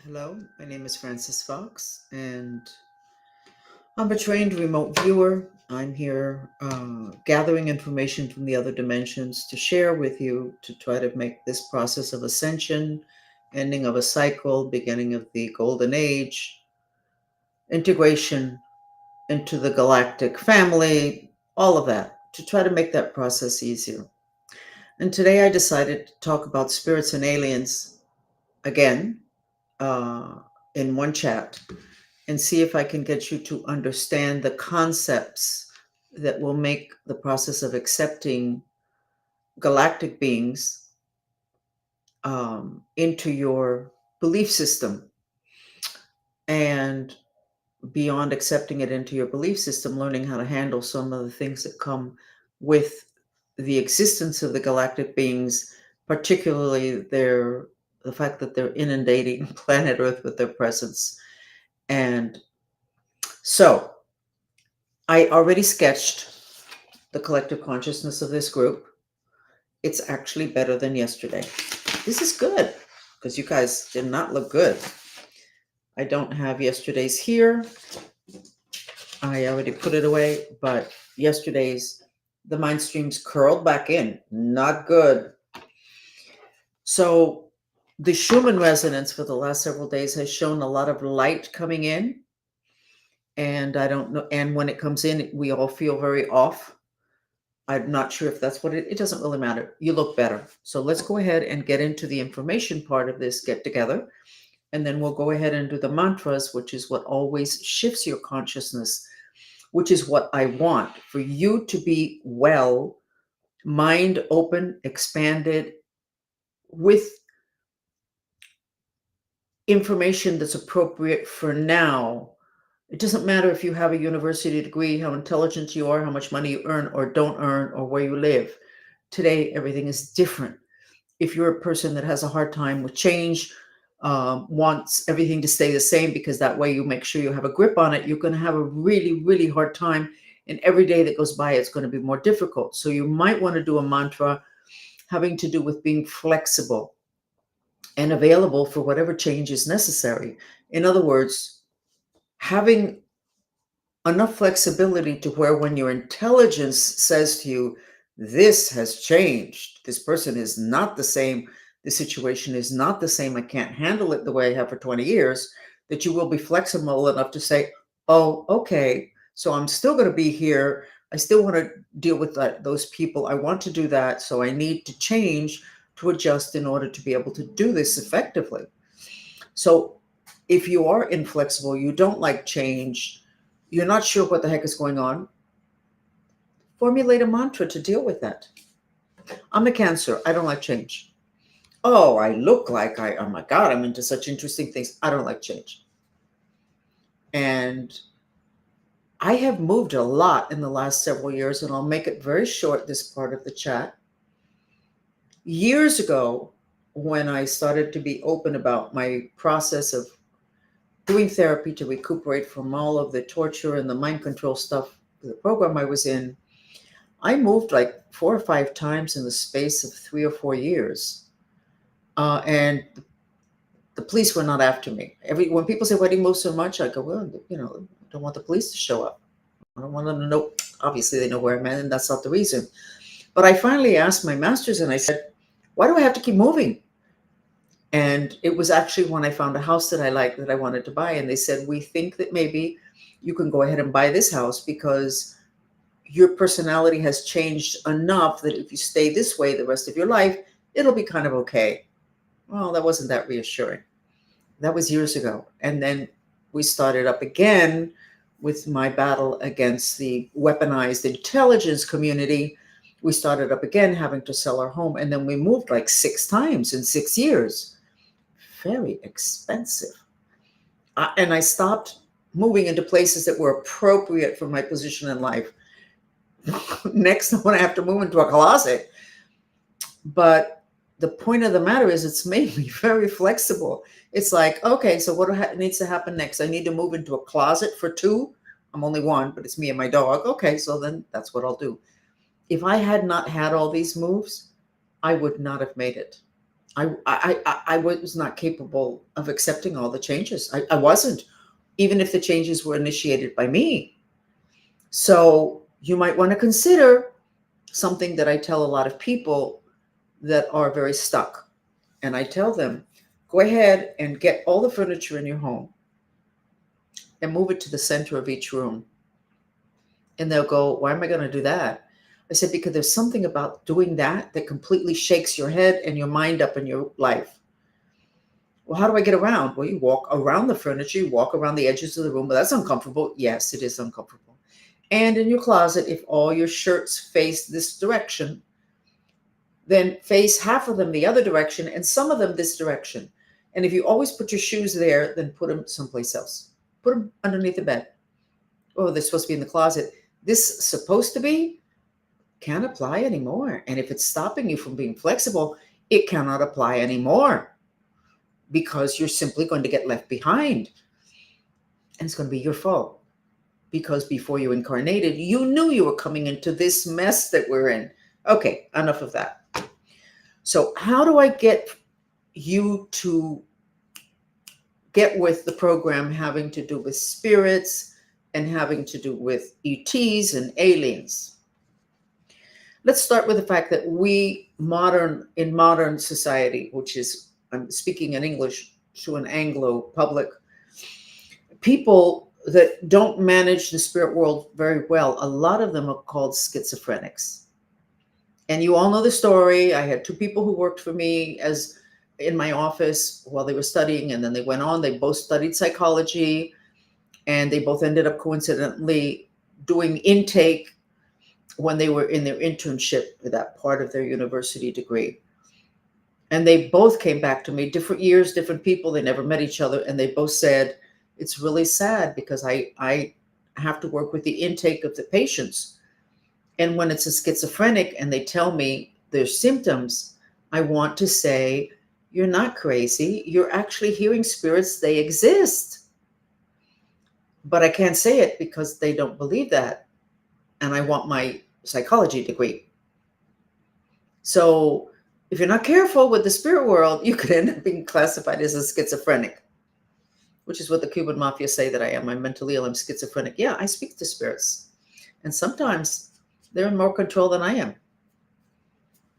Hello, my name is Francis Fox, and I'm a trained remote viewer. I'm here gathering information from the other dimensions to share with you to try to make this process of ascension, ending of a cycle, beginning of the golden age, integration into the galactic family, all of that, to try to make that process easier. And today I decided to talk about spirits and aliens again uh, in one chat and see if I can get you to understand the concepts that will make the process of accepting galactic beings into your belief system. And beyond accepting it into your belief system, learning how to handle some of the things that come with the existence of the galactic beings, particularly the fact that they're inundating planet Earth with their presence. And so I already sketched the collective consciousness of this group. It's actually better than yesterday. This is good because you guys did not look good. I don't have yesterday's here. I already put it away, but yesterday's, the mind streams curled back in. Not good. So the Schumann resonance for the last several days has shown a lot of light coming in. And I don't know. And when it comes in, we all feel very off. I'm not sure if that's what it doesn't really matter. You look better. So let's go ahead and get into the information part of this get together. And then we'll go ahead and do the mantras, which is what always shifts your consciousness, which is what I want for you to be well, mind open, expanded, with information that's appropriate for now. It doesn't matter if you have a university degree, how intelligent you are, how much money you earn or don't earn, or where you live. Today, everything is different. If you're a person that has a hard time with change, wants everything to stay the same because that way you make sure you have a grip on it, you're going to have a really, really hard time. And every day that goes by, it's going to be more difficult. So you might want to do a mantra having to do with being flexible and available for whatever change is necessary. In other words, having enough flexibility to where when your intelligence says to you, this has changed, this person is not the same, the situation is not the same, I can't handle it the way I have for 20 years, that you will be flexible enough to say, oh, okay, so I'm still going to be here. I still want to deal with those people. I want to do that. So I need to change to adjust in order to be able to do this effectively. So if you are inflexible, you don't like change, you're not sure what the heck is going on, formulate a mantra to deal with that. I'm a Cancer. I don't like change. Oh, I look like oh my God, I'm into such interesting things. I don't like change. And I have moved a lot in the last several years, and I'll make it very short, this part of the chat. Years ago, when I started to be open about my process of doing therapy to recuperate from all of the torture and the mind control stuff, the program I was in, I moved like 4 or 5 times in the space of 3 or 4 years. And the police were not after me. When people say, why do you move so much? I go, well, I don't want the police to show up. I don't want them to know. Obviously, they know where I'm at, and that's not the reason. But I finally asked my masters and I said, why do I have to keep moving? And it was actually when I found a house that I liked that I wanted to buy. And they said, we think that maybe you can go ahead and buy this house because your personality has changed enough that if you stay this way the rest of your life, it'll be kind of okay. Well, that wasn't that reassuring. That was years ago. And then we started up again with my battle against the weaponized intelligence community. We started up again having to sell our home. And then we moved like 6 times in 6 years. Very expensive. And I stopped moving into places that were appropriate for my position in life. Next, I have to move into a closet. But the point of the matter is it's made me very flexible. It's like, okay, so what needs to happen next? I need to move into a closet for 2. I'm only 1, but it's me and my dog. Okay, so then that's what I'll do. If I had not had all these moves, I would not have made it. I was not capable of accepting all the changes. I wasn't, even if the changes were initiated by me. So you might want to consider something that I tell a lot of people that are very stuck. And I tell them, go ahead and get all the furniture in your home and move it to the center of each room. And they'll go, why am I going to do that? I said, because there's something about doing that that completely shakes your head and your mind up in your life. Well, how do I get around? Well, you walk around the furniture, you walk around the edges of the room. But that's uncomfortable. Yes, it is uncomfortable. And in your closet, if all your shirts face this direction, then face half of them the other direction and some of them this direction. And if you always put your shoes there, then put them someplace else. Put them underneath the bed. Oh, they're supposed to be in the closet. This supposed to be can't apply anymore. And if it's stopping you from being flexible, it cannot apply anymore because you're simply going to get left behind. And it's going to be your fault because before you incarnated, you knew you were coming into this mess that we're in. Okay, enough of that. So how do I get you to get with the program having to do with spirits and having to do with ETs and aliens? Let's start with the fact that in modern society, which is, I'm speaking in English to an Anglo public, people that don't manage the spirit world very well, a lot of them are called schizophrenics. And you all know the story. I had two people who worked for me as in my office while they were studying, and then they went on. They both studied psychology, and they both ended up coincidentally doing intake when they were in their internship with that part of their university degree. And they both came back to me, different years, different people. They never met each other. And they both said, it's really sad because I have to work with the intake of the patients. And when it's a schizophrenic and they tell me their symptoms, I want to say, you're not crazy. You're actually hearing spirits. They exist. But I can't say it because they don't believe that. And I want my psychology degree. So if you're not careful with the spirit world, you could end up being classified as a schizophrenic, which is what the Cuban mafia say that I am. I'm mentally ill. I'm schizophrenic. Yeah, I speak to spirits. And sometimes they're in more control than I am.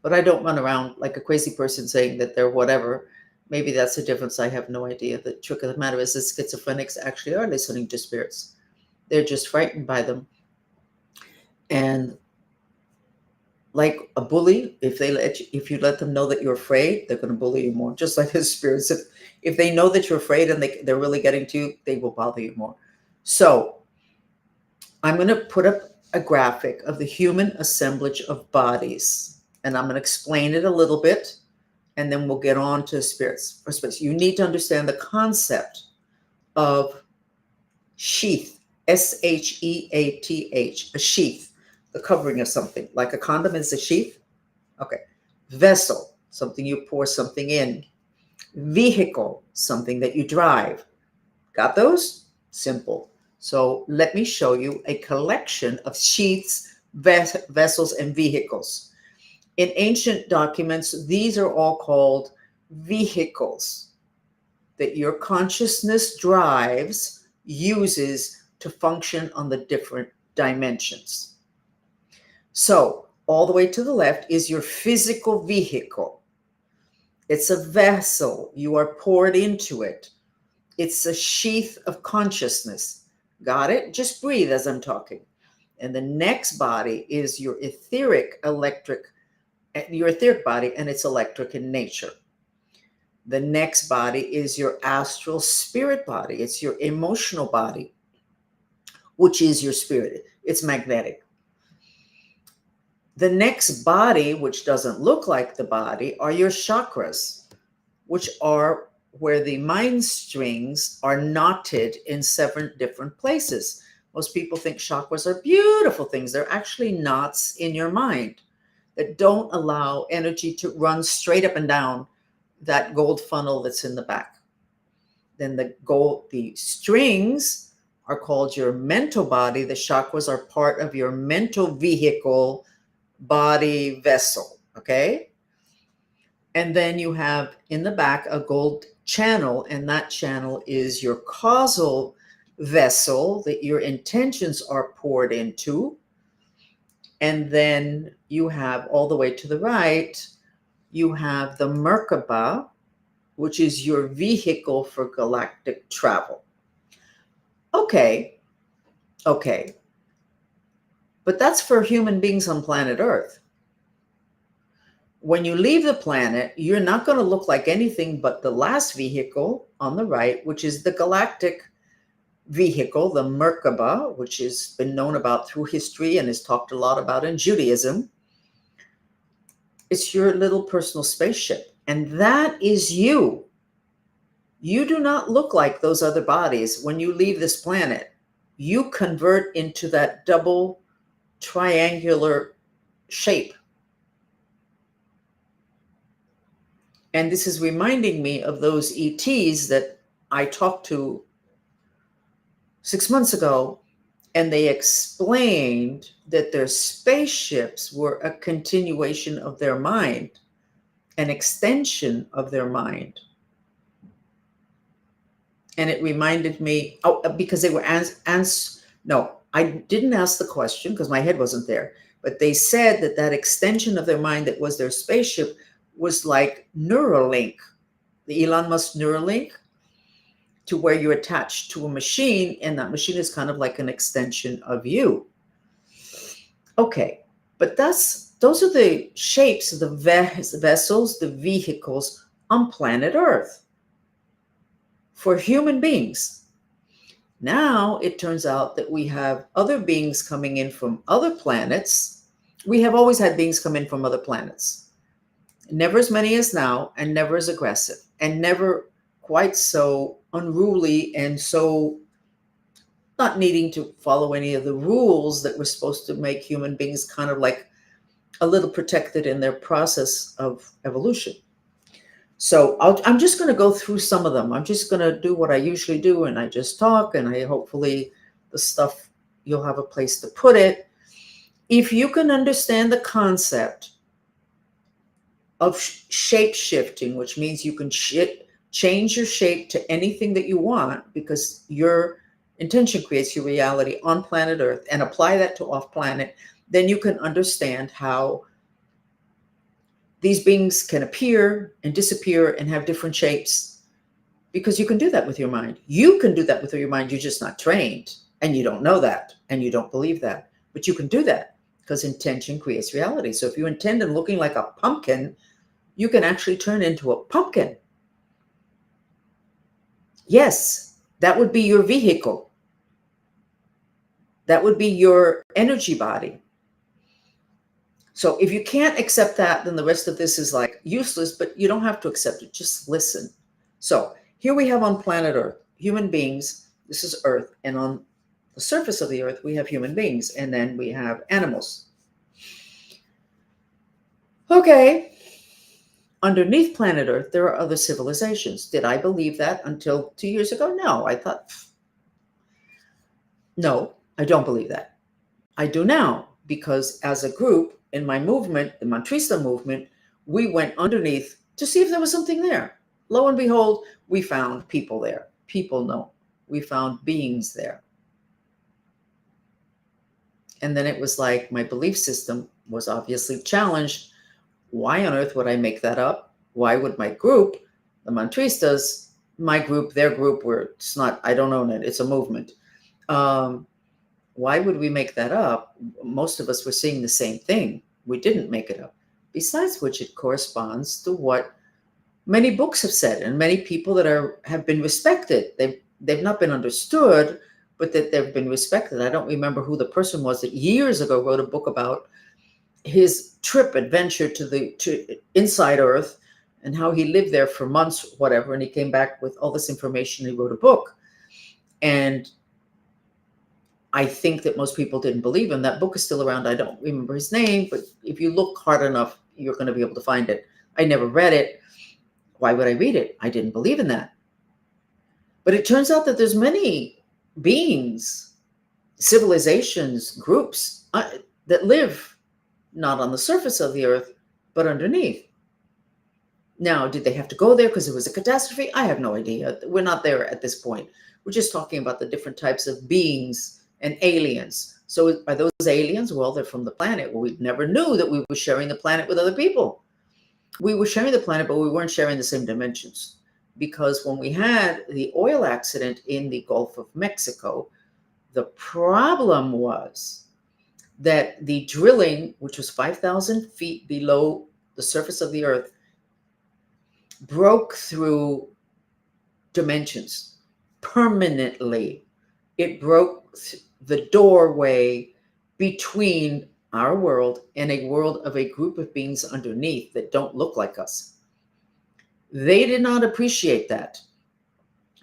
But I don't run around like a crazy person saying that they're whatever. Maybe that's the difference. I have no idea. The truth of the matter is that schizophrenics actually are listening to spirits. They're just frightened by them. And like a bully, if you let them know that you're afraid, they're going to bully you more. Just like the spirits, if they know that you're afraid and they're really getting to you, they will bother you more. So I'm going to put up a graphic of the human assemblage of bodies, and I'm going to explain it a little bit, and then we'll get on to spirits. You need to understand the concept of sheath, SHEATH, a sheath, the covering of something. Like a condom is a sheath. Okay. Vessel, something you pour something in. Vehicle, something that you drive. Got those? Simple. So let me show you a collection of sheaths, vessels, and vehicles. In ancient documents, these are all called vehicles that your consciousness drives, uses to function on the different dimensions. So all the way to the left is your physical vehicle. It's a vessel. You are poured into it. It's a sheath of consciousness. Got it? Just breathe as I'm talking. And the next body is your etheric body, and it's electric in nature. The next body is your astral spirit body. It's your emotional body, which is your spirit. It's magnetic. The next body, which doesn't look like the body, are your chakras, which are where the mind strings are knotted in 7 different places. Most people think chakras are beautiful things. They're actually knots in your mind that don't allow energy to run straight up and down that gold funnel that's in the back. Then the strings are called your mental body. The chakras are part of your mental vehicle, body, vessel. Okay. And then you have in the back a gold channel, and that channel is your causal vessel that your intentions are poured into. And then you have all the way to the right, you have the Merkaba, which is your vehicle for galactic travel. Okay, okay. But that's for human beings on planet Earth. When you leave the planet, you're not going to look like anything but the last vehicle on the right, which is the galactic vehicle, the Merkaba, which has been known about through history and is talked a lot about in Judaism. It's your little personal spaceship. And that is you. You do not look like those other bodies when you leave this planet. You convert into that double triangular shape. And this is reminding me of those ETs that I talked to 6 months ago, and they explained that their spaceships were a continuation of their mind, an extension of their mind. And it reminded me, because they were no, I didn't ask the question because my head wasn't there, but they said that that extension of their mind that was their spaceship was like Neuralink, the Elon Musk Neuralink, to where you're attached to a machine, and that machine is kind of like an extension of you. Okay, but those are the shapes of the vessels, the vehicles on planet Earth for human beings. Now it turns out that we have other beings coming in from other planets. We have always had beings come in from other planets. Never as many as now, and never as aggressive, and never quite so unruly and so not needing to follow any of the rules that were supposed to make human beings kind of like a little protected in their process of evolution. So I'm just going to go through some of them. I'm just going to do what I usually do, and I just talk, and I hopefully the stuff, you'll have a place to put it. If you can understand the concept of shape shifting, which means you can change your shape to anything that you want, because your intention creates your reality on planet Earth, and apply that to off planet, then you can understand how these beings can appear and disappear and have different shapes, because you can do that with your mind. You can do that with your mind. You're just not trained, and you don't know that, and you don't believe that, but you can do that because intention creates reality. So if you intend on looking like a pumpkin, you can actually turn into a pumpkin. Yes, that would be your vehicle. That would be your energy body. So if you can't accept that, then the rest of this is like useless, but you don't have to accept it. Just listen. So here we have on planet Earth, human beings. This is Earth. And on the surface of the Earth, we have human beings. And then we have animals. Okay. Underneath planet Earth, there are other civilizations. Did I believe that until 2 years ago? No, I thought, no, I don't believe that. I do now, because as a group in my movement, the Mantrista movement, we went underneath to see if there was something there. Lo and behold, we found people there. People know. We found beings there. And then it was like my belief system was obviously challenged. Why on earth would I make that up? Why would my group, the Mantristas, my group, their group, where it's not, I don't own it, it's a movement. Why would we make that up? Most of us were seeing the same thing. We didn't make it up. Besides which, it corresponds to what many books have said, and many people that have been respected. They've not been understood, but that they've been respected. I don't remember who the person was that years ago wrote a book about his trip adventure to inside Earth and how he lived there for months, whatever, and he came back with all this information. He wrote a book, and I think that most people didn't believe him. That book is still around. I don't remember his name, but if you look hard enough, you're going to be able to find it. I never read it. Why would I read it? I didn't believe in that. But it turns out that there's many beings, civilizations, groups that live not on the surface of the Earth, but underneath. Now, did they have to go there because it was a catastrophe? I have no idea. We're not there at this point. We're just talking about the different types of beings and aliens. So are those aliens? Well, they're from the planet. Well, we never knew that we were sharing the planet with other people. We were sharing the planet, but we weren't sharing the same dimensions. Because when we had the oil accident in the Gulf of Mexico, the problem was that the drilling, which was 5,000 feet below the surface of the earth, broke through dimensions permanently. It broke the doorway between our world and a world of a group of beings underneath that don't look like us. They did not appreciate that.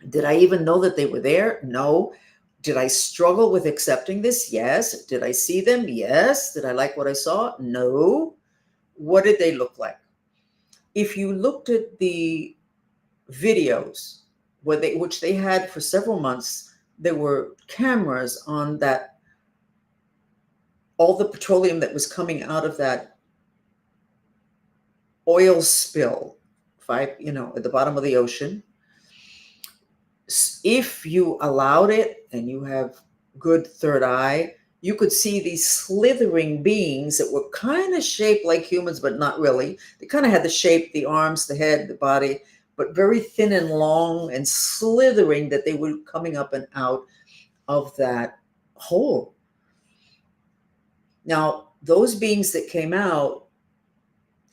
Did I even know that they were there? No. Did I struggle with accepting this? Yes. Did I see them? Yes. Did I like what I saw? No. What did they look like? If you looked at the videos, which they had for several months, there were cameras on that, all the petroleum that was coming out of that oil spill, at the bottom of the ocean. If you allowed it and you have good third eye, you could see these slithering beings that were kind of shaped like humans, but not really. They kind of had the shape, the arms, the head, the body, but very thin and long and slithering, that they were coming up and out of that hole. Now, those beings that came out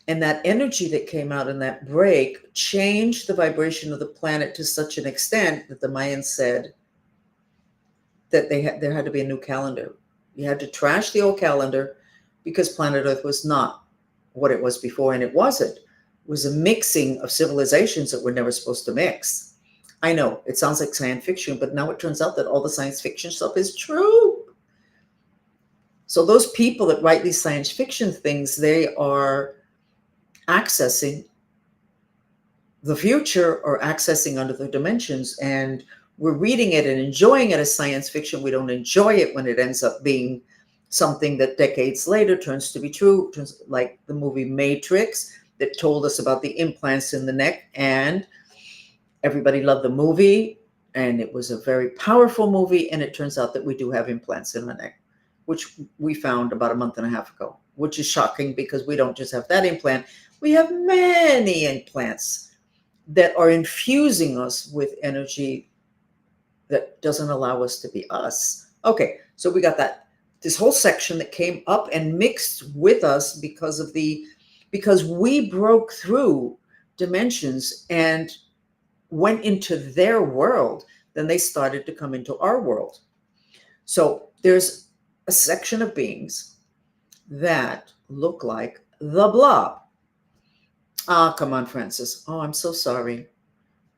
and that energy that came out in that break changed the vibration of the planet to such an extent that the Mayans said that there had to be a new calendar. You had to trash the old calendar because planet Earth was not what it was before, and it wasn't. It was a mixing of civilizations that were never supposed to mix. I know it sounds like science fiction, but now it turns out that all the science fiction stuff is true. So those people that write these science fiction things, they are accessing the future or accessing under the dimensions, and we're reading it and enjoying it as science fiction. We don't enjoy it when it ends up being something that decades later turns to be true, like the movie Matrix that told us about the implants in the neck, and everybody loved the movie, and it was a very powerful movie, and it turns out that we do have implants in the neck, which we found about a month and a half ago, which is shocking because we don't just have that implant. We have many implants that are infusing us with energy that doesn't allow us to be us. Okay, so we got this whole section that came up and mixed with us because we broke through dimensions and went into their world. Then they started to come into our world. So there's a section of beings that look like the blob. Ah, come on, Francis. Oh, I'm so sorry.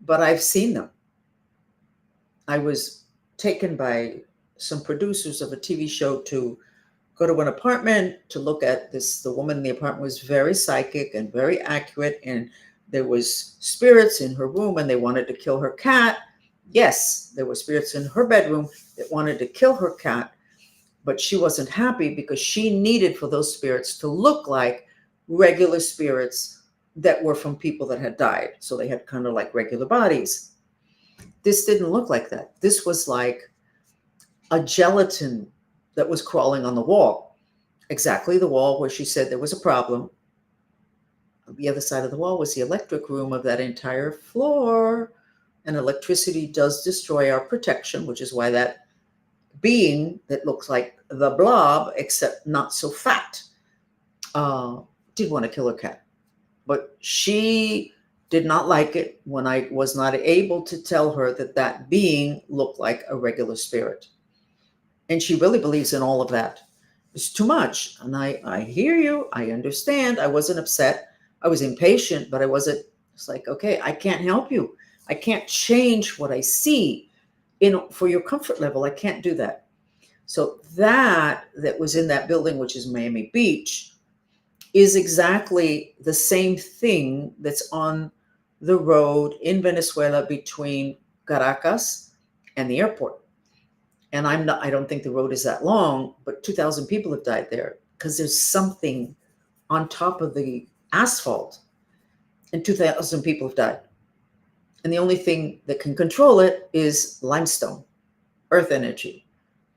But I've seen them. I was taken by some producers of a TV show to go to an apartment to look at this. The woman in the apartment was very psychic and very accurate, and there was spirits in her room, and they wanted to kill her cat. Yes, there were spirits in her bedroom that wanted to kill her cat, but she wasn't happy because she needed for those spirits to look like regular spirits that were from people that had died. So they had kind of like regular bodies. This didn't look like that. This was like a gelatin that was crawling on the wall. Exactly the wall where she said there was a problem. On the other side of the wall was the electric room of that entire floor. And electricity does destroy our protection, which is why that being that looks like the blob, except not so fat, did want to kill her cat. But she did not like it when I was not able to tell her that that being looked like a regular spirit. And she really believes in all of that. It's too much. And I hear you. I understand. I wasn't upset. I was impatient, but it's like, okay, I can't help you. I can't change what I see for your comfort level. I can't do that. So that was in that building, which is Miami Beach, is exactly the same thing that's on the road in Venezuela between Caracas and the airport. And I don't think the road is that long, but 2,000 people have died there because there's something on top of the asphalt. and 2,000 people have died. And the only thing that can control it is limestone, earth energy.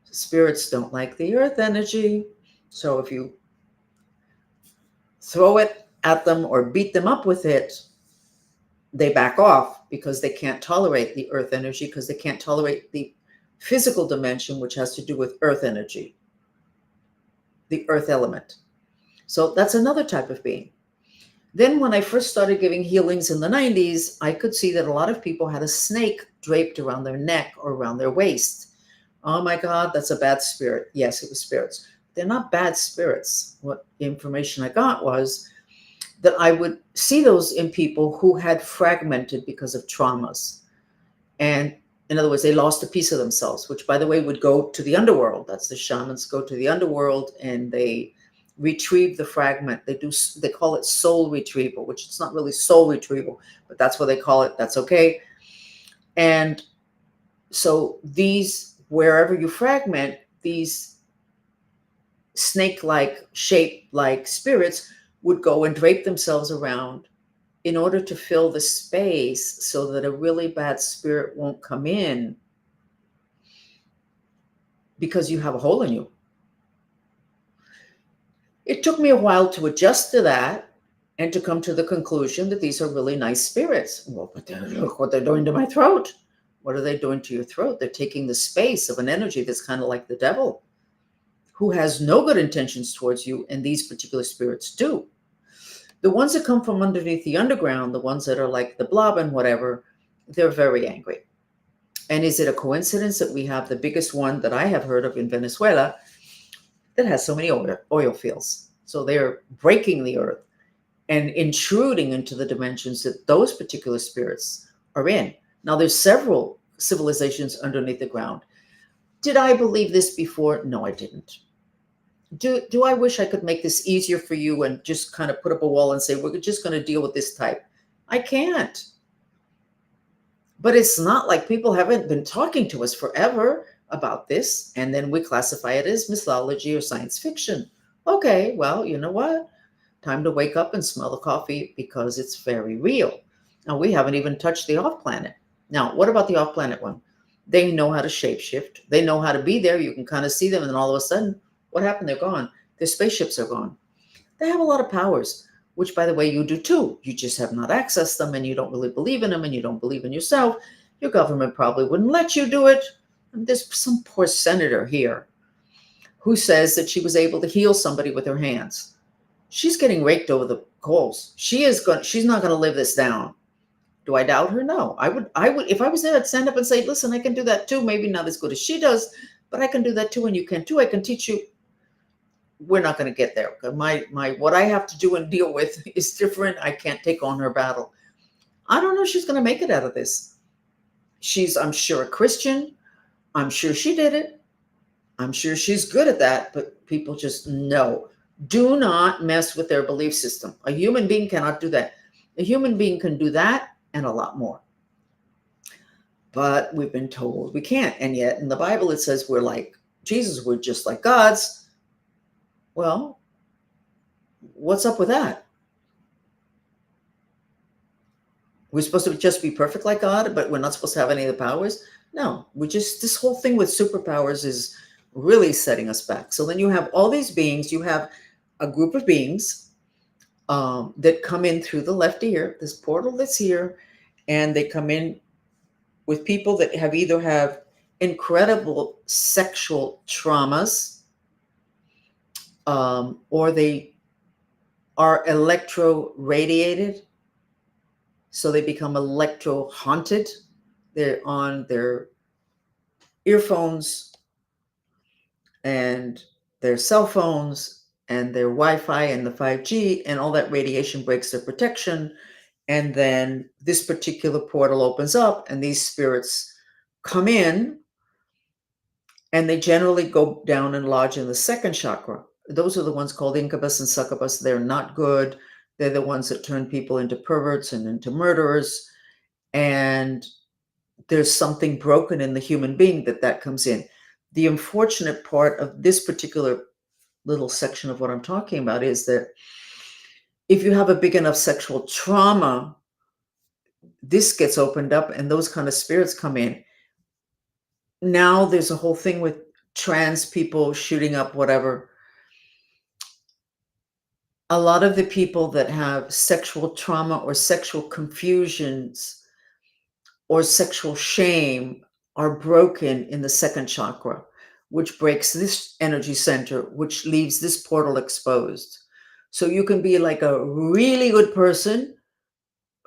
Spirits don't like the earth energy. So if you throw it at them or beat them up with it, they back off because they can't tolerate the earth energy, because they can't tolerate the physical dimension, which has to do with earth energy, the earth element. So that's another type of being. Then when I first started giving healings in the 90s, I could see that a lot of people had a snake draped around their neck or around their waist. Oh my God, that's a bad spirit. Yes, it was spirits. They're not bad spirits. What information I got was that I would see those in people who had fragmented because of traumas. And in other words, they lost a piece of themselves, which, by the way, would go to the underworld. That's the shamans go to the underworld and they retrieve the fragment. They call it soul retrieval, which it's not really soul retrieval, but that's what they call it. That's okay. And so these, wherever you fragment, these snake-like, shape-like spirits would go and drape themselves around in order to fill the space so that a really bad spirit won't come in, because you have a hole in you. It took me a while to adjust to that and to come to the conclusion that these are really nice spirits. Well, but look what they're doing to my throat. What are they doing to your throat? They're taking the space of an energy that's kind of like the devil, who has no good intentions towards you, and these particular spirits do. The ones that come from underneath the underground, the ones that are like the blob and whatever, they're very angry. And is it a coincidence that we have the biggest one that I have heard of in Venezuela that has so many oil fields? So they're breaking the earth and intruding into the dimensions that those particular spirits are in. Now, there's several civilizations underneath the ground. Did I believe this before? No, I didn't. Do I wish I could make this easier for you and just kind of put up a wall and say, we're just going to deal with this type? I can't. But it's not like people haven't been talking to us forever about this, and then we classify it as mythology or science fiction. Okay, well, you know what? Time to wake up and smell the coffee, because it's very real. Now, we haven't even touched the off-planet. Now, what about the off-planet one? They know how to shapeshift. They know how to be there. You can kind of see them, and then all of a sudden, what happened? They're gone. Their spaceships are gone. They have a lot of powers, which, by the way, you do too. You just have not accessed them, and you don't really believe in them, and you don't believe in yourself. Your government probably wouldn't let you do it. And there's some poor senator here who says that she was able to heal somebody with her hands. She's getting raked over the coals. She's not going to live this down. Do I doubt her? No. I would, if I was there, I'd stand up and say, listen, I can do that too. Maybe not as good as she does, but I can do that too, and you can too. I can teach you. We're not going to get there. What I have to do and deal with is different. I can't take on her battle. I don't know if she's going to make it out of this. She's, I'm sure, a Christian. I'm sure she did it. I'm sure she's good at that, but people just know. Do not mess with their belief system. A human being cannot do that. A human being can do that and a lot more. But we've been told we can't. And yet in the Bible, it says we're like Jesus, we're just like gods. Well, what's up with that? We're supposed to just be perfect like God, but we're not supposed to have any of the powers? No, this whole thing with superpowers is really setting us back. So then you have all these beings, you have a group of beings that come in through the left ear, this portal that's here, and they come in with people that either have incredible sexual traumas, or they are electro-radiated, so they become electro-haunted. They're on their earphones and their cell phones and their Wi-Fi and the 5G, and all that radiation breaks their protection. And then this particular portal opens up, and these spirits come in, and they generally go down and lodge in the second chakra. Those are the ones called incubus and succubus. They're not good. They're the ones that turn people into perverts and into murderers. And there's something broken in the human being that comes in. The unfortunate part of this particular little section of what I'm talking about is that If you have a big enough sexual trauma, this gets opened up and those kind of spirits come in. Now there's a whole thing with trans people shooting up whatever. A lot of the people that have sexual trauma or sexual confusions or sexual shame are broken in the second chakra, which breaks this energy center, which leaves this portal exposed. So you can be like a really good person,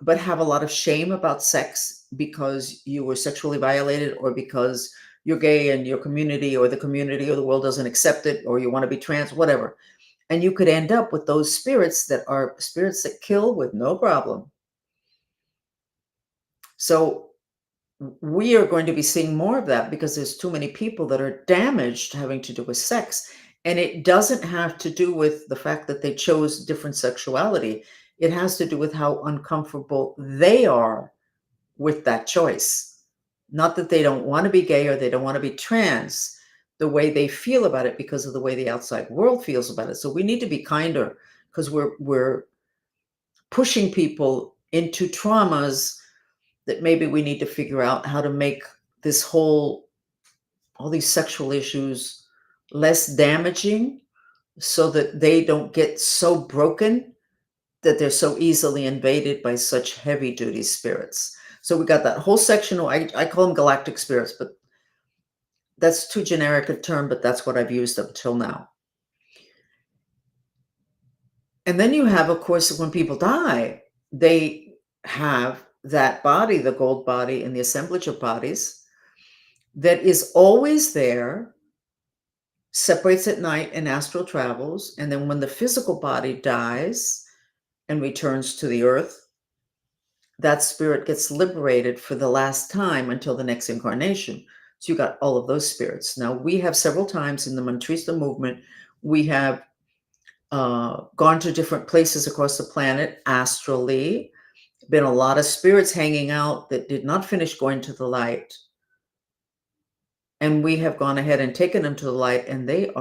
but have a lot of shame about sex because you were sexually violated, or because you're gay and your community or the world doesn't accept it, or you want to be trans, whatever. And you could end up with those spirits that are spirits that kill with no problem. So we are going to be seeing more of that because there's too many people that are damaged having to do with sex. And it doesn't have to do with the fact that they chose different sexuality. It has to do with how uncomfortable they are with that choice. Not that they don't want to be gay or they don't want to be trans, the way they feel about it because of the way the outside world feels about it. So we need to be kinder because we're pushing people into traumas that maybe we need to figure out how to make this whole all these sexual issues less damaging so that they don't get so broken that they're so easily invaded by such heavy duty spirits. So we got that whole section. I call them galactic spirits, but that's too generic a term, but that's what I've used up till now. And then you have, of course, when people die, they have that body, the gold body and the assemblage of bodies that is always there, separates at night and astral travels. And then when the physical body dies and returns to the earth, that spirit gets liberated for the last time until the next incarnation. So you got all of those spirits. Now, we have several times in the Mantrista movement, we have gone to different places across the planet astrally. Been a lot of spirits hanging out that did not finish going to the light. And we have gone ahead and taken them to the light, and there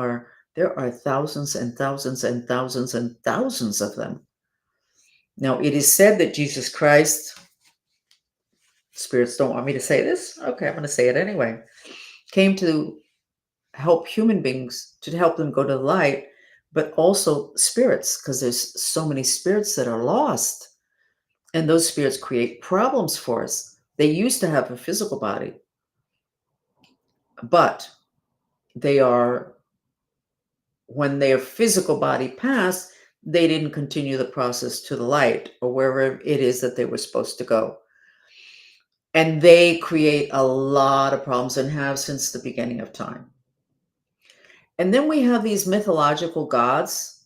are thousands and thousands and thousands and thousands of them. Now, it is said that Jesus Christ, spirits don't want me to say this. Okay, I'm going to say it anyway, came to help human beings, to help them go to the light, but also spirits, because there's so many spirits that are lost. And those spirits create problems for us. They used to have a physical body, but when their physical body passed, they didn't continue the process to the light or wherever it is that they were supposed to go. And they create a lot of problems and have since the beginning of time. And then we have these mythological gods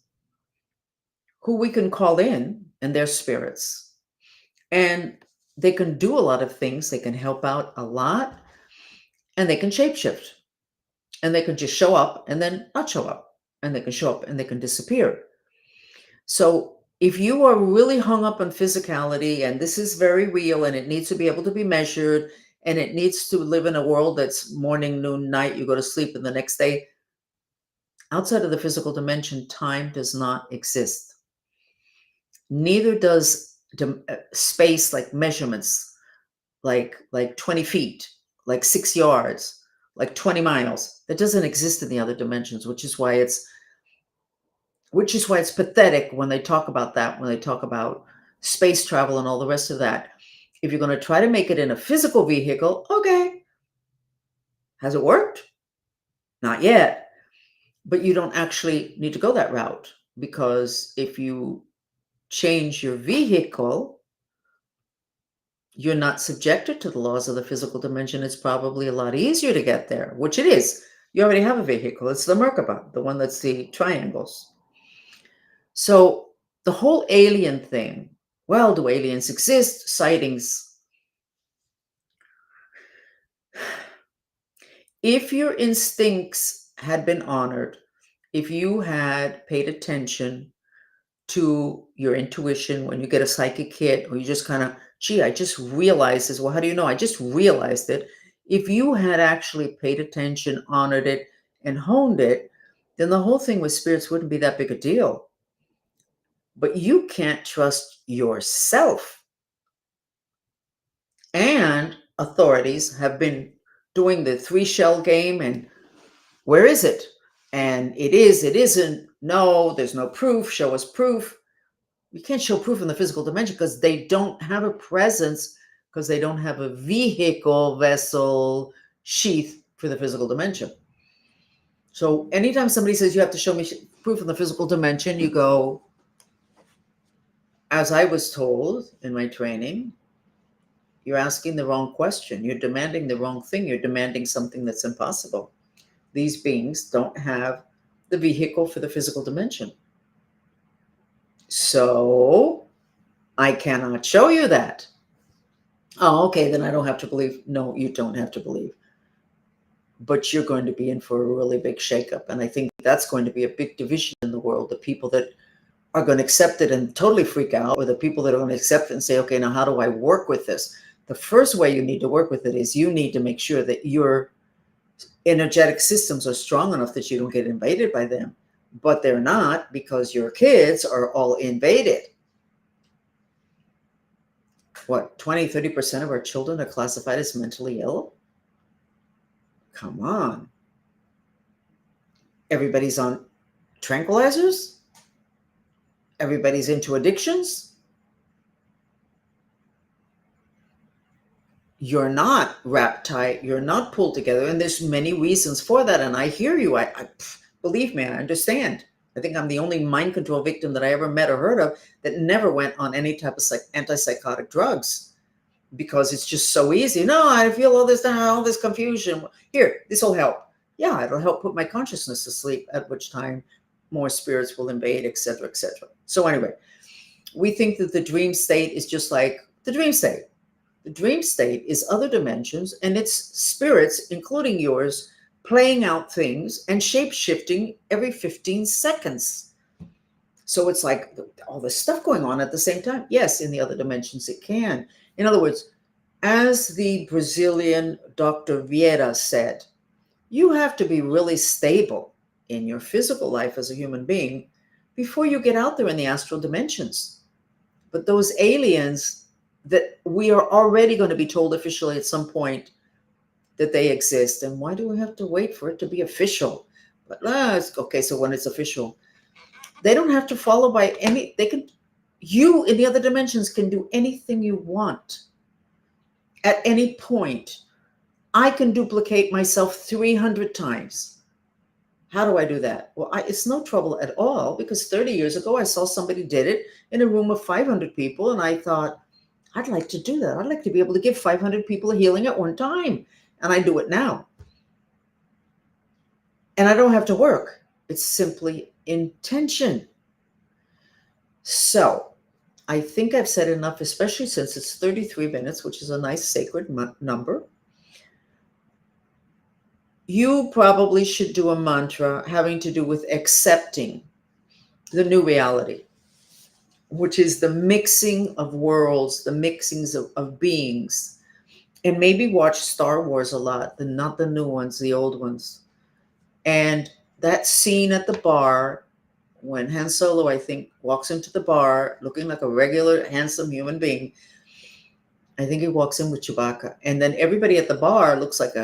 who we can call in, and they're spirits. And they can do a lot of things. They can help out a lot, and they can shapeshift. And they can just show up and then not show up. And they can show up and they can disappear. So if you are really hung up on physicality, and this is very real, and it needs to be able to be measured, and it needs to live in a world that's morning, noon, night, you go to sleep, and the next day, outside of the physical dimension, time does not exist. Neither does space, like measurements, like 20 feet, like 6 yards, like 20 miles. That doesn't exist in the other dimensions, which is why it's pathetic when they talk about that, when they talk about space travel and all the rest of that. If you're going to try to make it in a physical vehicle, okay. Has it worked? Not yet. But you don't actually need to go that route, because if you change your vehicle, you're not subjected to the laws of the physical dimension. It's probably a lot easier to get there, which it is. You already have a vehicle. It's the Merkaba, the one that's the triangles. So the whole alien thing, well, do aliens exist? Sightings. If your instincts had been honored, if you had paid attention to your intuition when you get a psychic hit, or you just kind of, gee, I just realized this. Well, how do you know? I just realized it. If you had actually paid attention, honored it, and honed it, then the whole thing with spirits wouldn't be that big a deal. but you can't trust yourself. And authorities have been doing the 3 shell game, and where is it? And it is, it isn't, no, there's no proof, show us proof. You can't show proof in the physical dimension because they don't have a presence, because they don't have a vehicle, vessel, sheath for the physical dimension. So anytime somebody says you have to show me proof in the physical dimension, you go, as I was told in my training, you're asking the wrong question. You're demanding the wrong thing. You're demanding something that's impossible. These beings don't have the vehicle for the physical dimension. So I cannot show you that. Oh, okay, then I don't have to believe. No, you don't have to believe. But you're going to be in for a really big shakeup. And I think that's going to be a big division in the world. The people that are going to accept it and totally freak out, or the people that are going to accept it and say, okay, now how do I work with this? The first way you need to work with it is you need to make sure that your energetic systems are strong enough that you don't get invaded by them. But they're not, because your kids are all invaded. What, 20-30% of our children are classified as mentally ill? Come on. Everybody's on tranquilizers? Everybody's into addictions? You're not wrapped tight. You're not pulled together. And there's many reasons for that. And I hear you. I believe me, I understand. I think I'm the only mind control victim that I ever met or heard of that never went on any type of antipsychotic drugs, because it's just so easy. No, I feel all this confusion. Here, this will help. Yeah, it'll help put my consciousness to sleep, at which time more spirits will invade, etc., etc. So anyway, we think that the dream state is just like the dream state. The dream state is other dimensions, and it's spirits, including yours, playing out things and shape-shifting every 15 seconds. So it's like all this stuff going on at the same time. Yes, in the other dimensions it can. In other words, as the Brazilian Dr. Vieira said, you have to be really stable in your physical life as a human being before you get out there in the astral dimensions. But those aliens that we are already going to be told officially at some point that they exist. And why do we have to wait for it to be official? But okay, so when it's official, they don't have to follow by any, you in the other dimensions can do anything you want at any point. I can duplicate myself 300 times. How do I do that? Well, it's no trouble at all, because 30 years ago, I saw somebody did it in a room of 500 people. And I thought, I'd like to do that. I'd like to be able to give 500 people a healing at one time. And I do it now. And I don't have to work. It's simply intention. So I think I've said enough, especially since it's 33 minutes, which is a nice sacred number. You probably should do a mantra having to do with accepting the new reality, which is the mixing of worlds, the mixings of beings. And maybe watch Star Wars a lot, not the new ones, the old ones. And that scene at the bar, when Han Solo, I think, walks into the bar looking like a regular, handsome human being. I think he walks in with Chewbacca. And then everybody at the bar looks like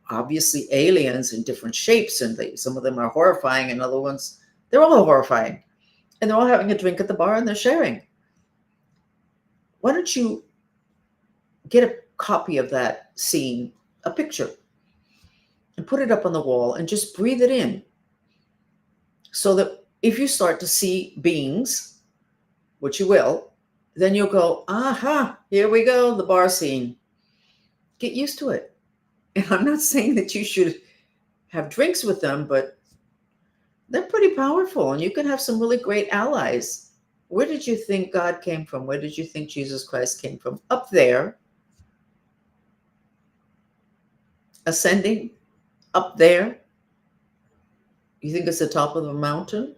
obviously aliens in different shapes. And some of them are horrifying, and other ones, they're all horrifying. And they're all having a drink at the bar and they're sharing. Why don't you get a copy of that scene, a picture, and put it up on the wall and just breathe it in, so that if you start to see beings, which you will, then you'll go, aha, here we go, the bar scene. Get used to it. And I'm not saying that you should have drinks with them, but they're pretty powerful, and you can have some really great allies. Where did you think God came from? Where did you think Jesus Christ came from? Up there, ascending, up there. You think it's the top of a mountain?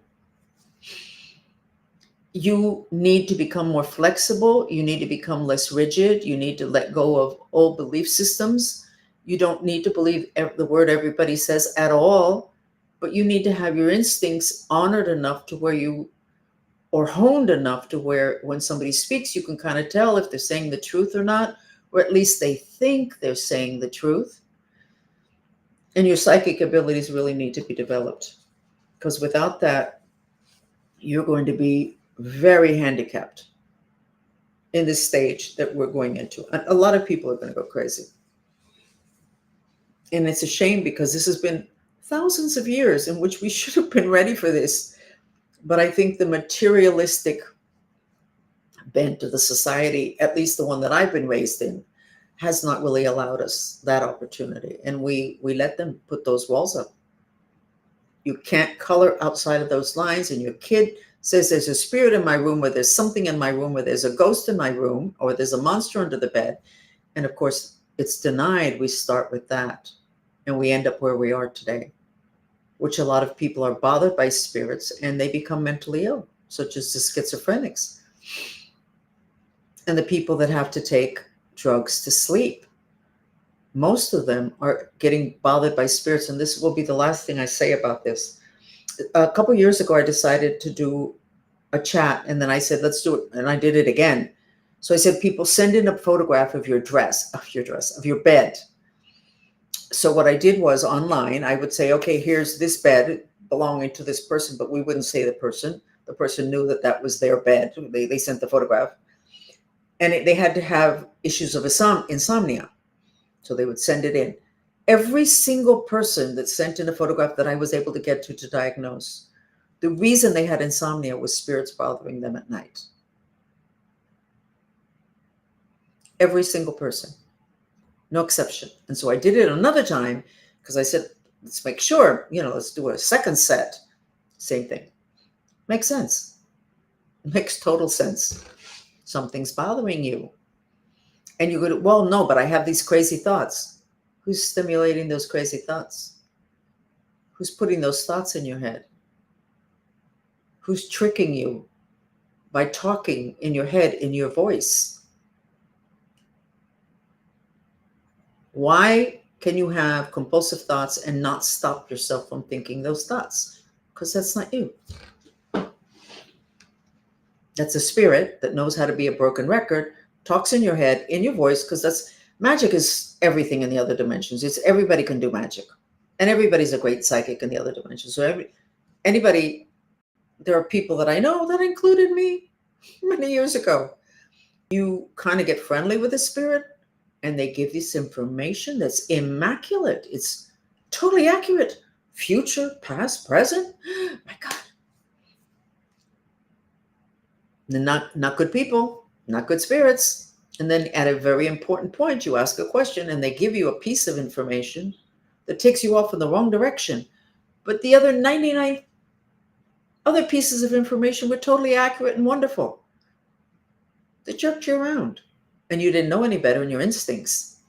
You need to become more flexible. You need to become less rigid. You need to let go of old belief systems. You don't need to believe the word everybody says at all, but you need to have your instincts honored enough to where you or honed enough to where when somebody speaks, you can kind of tell if they're saying the truth or not, or at least they think they're saying the truth. And your psychic abilities really need to be developed, because without that, you're going to be very handicapped in this stage that we're going into. A lot of people are going to go crazy. And it's a shame, because this has been thousands of years in which we should have been ready for this. But I think the materialistic bent of the society, at least the one that I've been raised in, has not really allowed us that opportunity. And we let them put those walls up. You can't color outside of those lines. And your kid says, there's a spirit in my room, or there's something in my room, or there's a ghost in my room, or there's a monster under the bed. And of course, it's denied. We start with that. And we end up where we are today, which a lot of people are bothered by spirits and they become mentally ill, such as the schizophrenics. And the people that have to take drugs to sleep, most of them are getting bothered by spirits. And this will be the last thing I say about this. A couple years ago, I decided to do a chat, and then I said, let's do it. And I did it again. So I said, people, send in a photograph of your bed. So what I did was, online, I would say, okay, here's this bed belonging to this person, but we wouldn't say the person. The person knew that that was their bed. They sent the photograph. And they had to have issues of insomnia. So they would send it in. Every single person that sent in a photograph that I was able to get to diagnose, the reason they had insomnia was spirits bothering them at night. Every single person. No exception. And so I did it another time, because I said, let's make sure, let's do a second set. Same thing. Makes sense. It makes total sense. Something's bothering you. And you go, well, no, but I have these crazy thoughts. Who's stimulating those crazy thoughts? Who's putting those thoughts in your head? Who's tricking you by talking in your head, in your voice? Why can you have compulsive thoughts and not stop yourself from thinking those thoughts? Because that's not you. That's a spirit that knows how to be a broken record, talks in your head, in your voice, because magic is everything in the other dimensions. It's everybody can do magic. And everybody's a great psychic in the other dimensions. So there are people that I know that included me many years ago. You kind of get friendly with the spirit, and they give this information that's immaculate. It's totally accurate. Future, past, present. My God. Not good people, not good spirits. And then at a very important point, you ask a question and they give you a piece of information that takes you off in the wrong direction. But the other 99 other pieces of information were totally accurate and wonderful. They jerked you around and you didn't know any better in your instincts.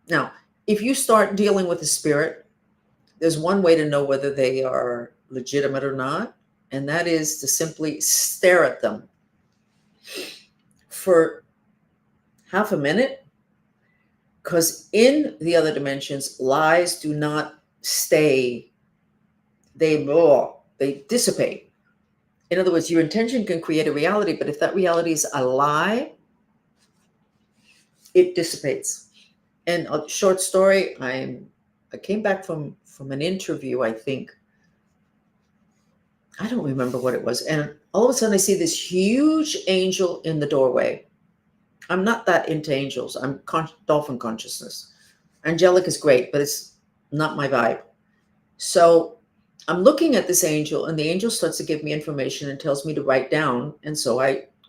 Now, if you start dealing with a spirit, there's one way to know whether they are legitimate or not, and that is to simply stare at them for half a minute, because in the other dimensions, lies do not stay. They dissipate. In other words, your intention can create a reality, but if that reality is a lie, it dissipates. And a short story, I came back from an interview, I think. I don't remember what it was. And all of a sudden I see this huge angel in the doorway. I'm not that into angels. I'm dolphin consciousness. Angelic is great, but it's not my vibe. So I'm looking at this angel, and the angel starts to give me information and tells me to write down. And so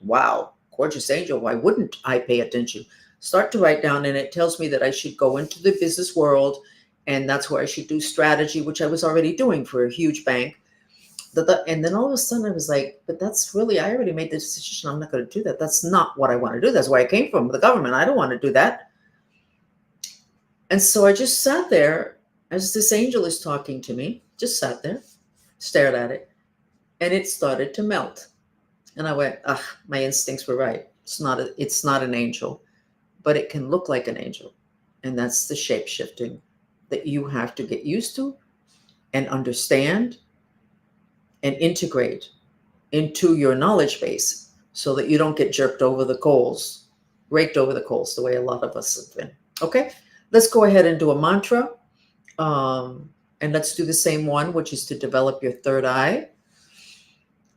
wow, gorgeous angel. Why wouldn't I pay attention? Start to write down, and it tells me that I should go into the business world, and that's where I should do strategy, which I was already doing for a huge bank. And then all of a sudden I was like, but that's really, I already made the decision. I'm not going to do that. That's not what I want to do. That's where I came from, the government. I don't want to do that. And so I just sat there as this angel is talking to me, just sat there, stared at it, and it started to melt. And I went, my instincts were right. It's not an angel, but it can look like an angel. And that's the shape shifting that you have to get used to and understand and integrate. into your knowledge base so that you don't get raked over the coals, the way a lot of us have been. Okay, let's go ahead and do a mantra. And let's do the same one, which is to develop your third eye,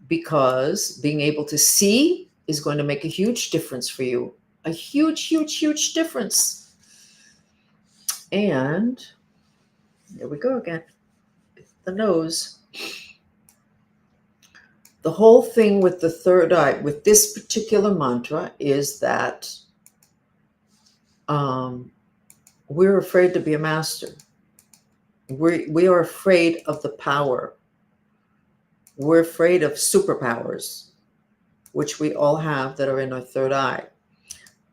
because being able to see is going to make a huge difference for you. A huge, huge, huge difference. And there we go again. The nose. The whole thing with the third eye, with this particular mantra, is that we're afraid to be a master. We are afraid of the power. We're afraid of superpowers, which we all have that are in our third eye.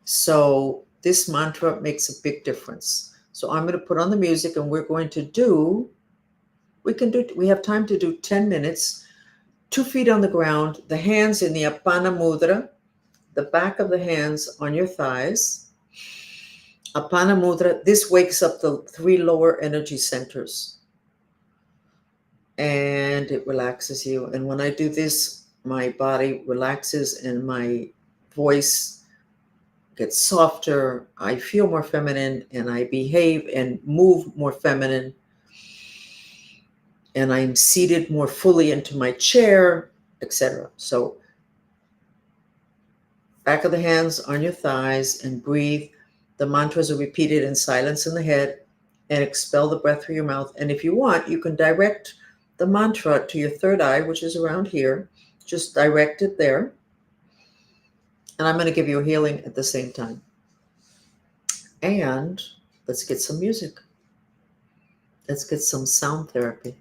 So this mantra makes a big difference. So I'm going to put on the music, and we're going to do, we have time to do 10 minutes, 2 feet on the ground, the hands in the Apana Mudra, the back of the hands on your thighs. Apana Mudra, this wakes up the 3 lower energy centers. And it relaxes you. And when I do this, my body relaxes and my voice gets softer. I feel more feminine, and I behave and move more feminine. And I'm seated more fully into my chair, etc. So back of the hands on your thighs, and breathe. The mantras are repeated in silence in the head, and expel the breath through your mouth. And if you want, you can direct the mantra to your third eye, which is around here. Just direct it there. And I'm going to give you a healing at the same time. And let's get some music. Let's get some sound therapy.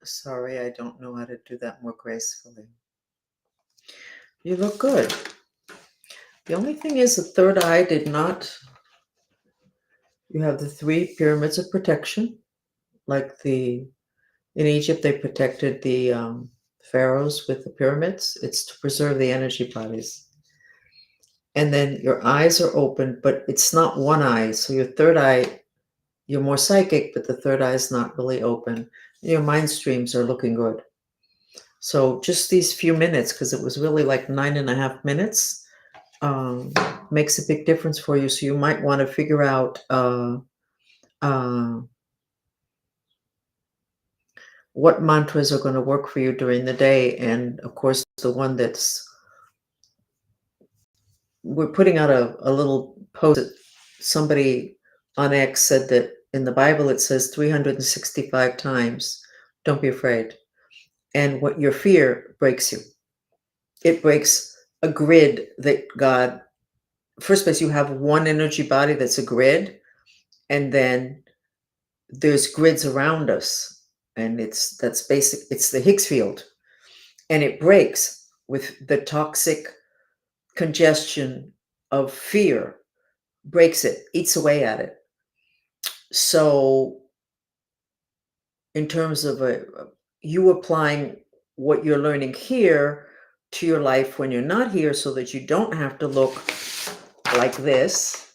Sorry, I don't know how to do that more gracefully. You look good. The only thing is the third eye did not. You have the 3 pyramids of protection, like in Egypt they protected the pharaohs with the pyramids. It's to preserve the energy bodies. And then your eyes are open, but it's not one eye. So your third eye, you're more psychic, but the third eye is not really open. Your mind streams are looking good. So just these few minutes, because it was really like 9.5 minutes, makes a big difference for you. So you might want to figure out what mantras are going to work for you during the day. And of course, the one we're putting out a little post that somebody on X said that in the Bible it says 365 times, don't be afraid. And what your fear breaks you. It breaks a grid that God, first place, you have one energy body that's a grid, and then there's grids around us. And that's basic, it's the Higgs field. And it breaks with the toxic congestion of fear, breaks it, eats away at it. So in terms of you applying what you're learning here to your life when you're not here, so that you don't have to look like this,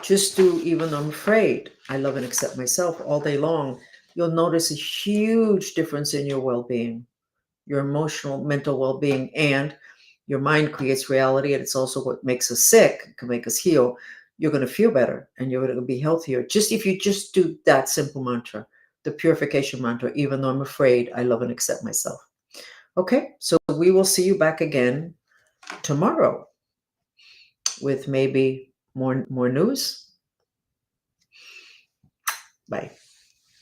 just do, even though I'm afraid, I love and accept myself all day long, you'll notice a huge difference in your well-being, your emotional, mental well-being. And your mind creates reality, and it's also what makes us sick, can make us heal. You're going to feel better and you're going to be healthier. Just if you just do that simple mantra, the purification mantra, even though I'm afraid, I love and accept myself. Okay, so we will see you back again tomorrow with maybe more news. Bye.